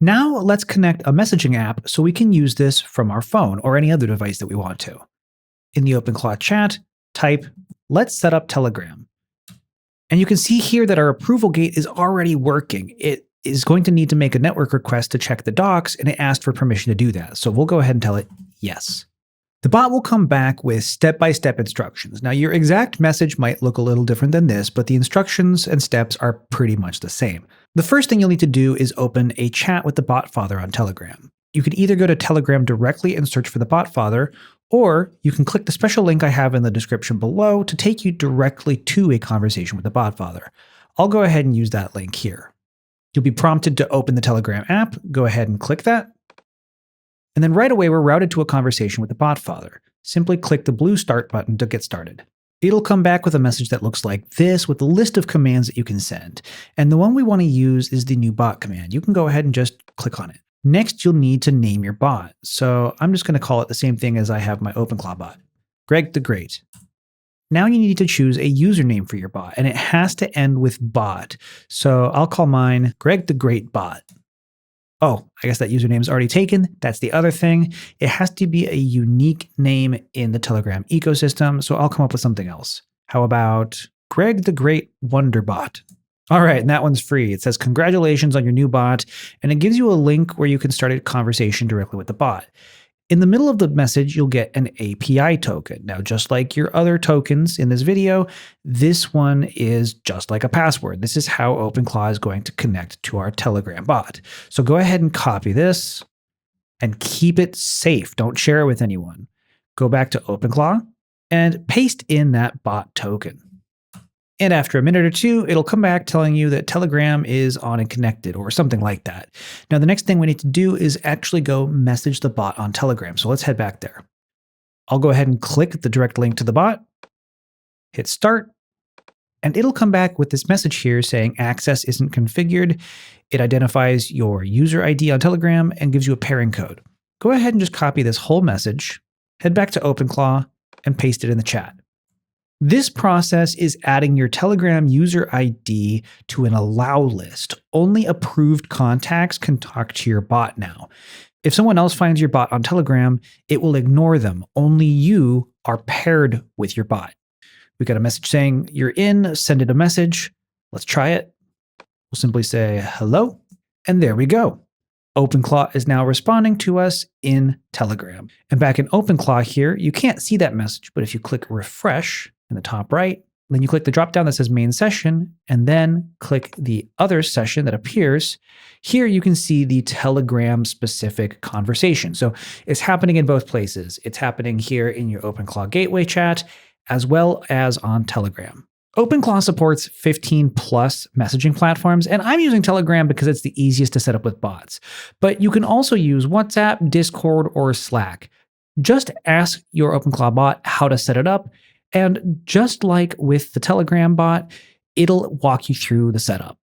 Now let's connect a messaging app so we can use this from our phone or any other device that we want to. In the OpenClaw chat, type, "Let's set up Telegram." And you can see here that our approval gate is already working. It is going to need to make a network request to check the docs, and it asked for permission to do that. So we'll go ahead and tell it yes. The bot will come back with step-by-step instructions. Now, your exact message might look a little different than this, but the instructions and steps are pretty much the same. The first thing you'll need to do is open a chat with the bot father on Telegram. You could either go to Telegram directly and search for the bot father, or you can click the special link I have in the description below to take you directly to a conversation with the bot father. I'll go ahead and use that link here. You'll be prompted to open the Telegram app. Go ahead and click that. And then right away, we're routed to a conversation with the bot father. Simply click the blue start button to get started. It'll come back with a message that looks like this with a list of commands that you can send. And the one we want to use is the new bot command. You can go ahead and just click on it. Next, you'll need to name your bot. So I'm just going to call it the same thing as I have my OpenClaw bot, Greg the Great. Now you need to choose a username for your bot, and it has to end with bot. So I'll call mine Greg the Great Bot. Oh, I guess that username is already taken. That's the other thing. It has to be a unique name in the Telegram ecosystem, so I'll come up with something else. How about Greg the Great Wonderbot? All right, and that one's free. It says, "Congratulations on your new bot," and it gives you a link where you can start a conversation directly with the bot. In the middle of the message, you'll get an API token. Now, just like your other tokens in this video, this one is just like a password. This is how OpenClaw is going to connect to our Telegram bot. So go ahead and copy this and keep it safe. Don't share it with anyone. Go back to OpenClaw and paste in that bot token. And after a minute or two, it'll come back telling you that Telegram is on and connected or something like that. Now, the next thing we need to do is actually go message the bot on Telegram. So let's head back there. I'll go ahead and click the direct link to the bot, hit start, and it'll come back with this message here saying access isn't configured. It identifies your user ID on Telegram and gives you a pairing code. Go ahead and just copy this whole message, head back to OpenClaw, and paste it in the chat. This process is adding your Telegram user ID to an allow list. Only approved contacts can talk to your bot now. If someone else finds your bot on Telegram, it will ignore them. Only you are paired with your bot. We got a message saying you're in, send it a message. Let's try it. We'll simply say hello, and there we go. OpenClaw is now responding to us in Telegram. And back in OpenClaw here, you can't see that message, but if you click refresh in the top right, then you click the drop down that says main session, and then click the other session that appears. Here you can see the Telegram specific conversation. So it's happening in both places. It's happening here in your OpenClaw gateway chat, as well as on Telegram. OpenClaw supports 15 plus messaging platforms, and I'm using Telegram because it's the easiest to set up with bots. But you can also use WhatsApp, Discord, or Slack. Just ask your OpenClaw bot how to set it up, and just like with the Telegram bot, it'll walk you through the setup.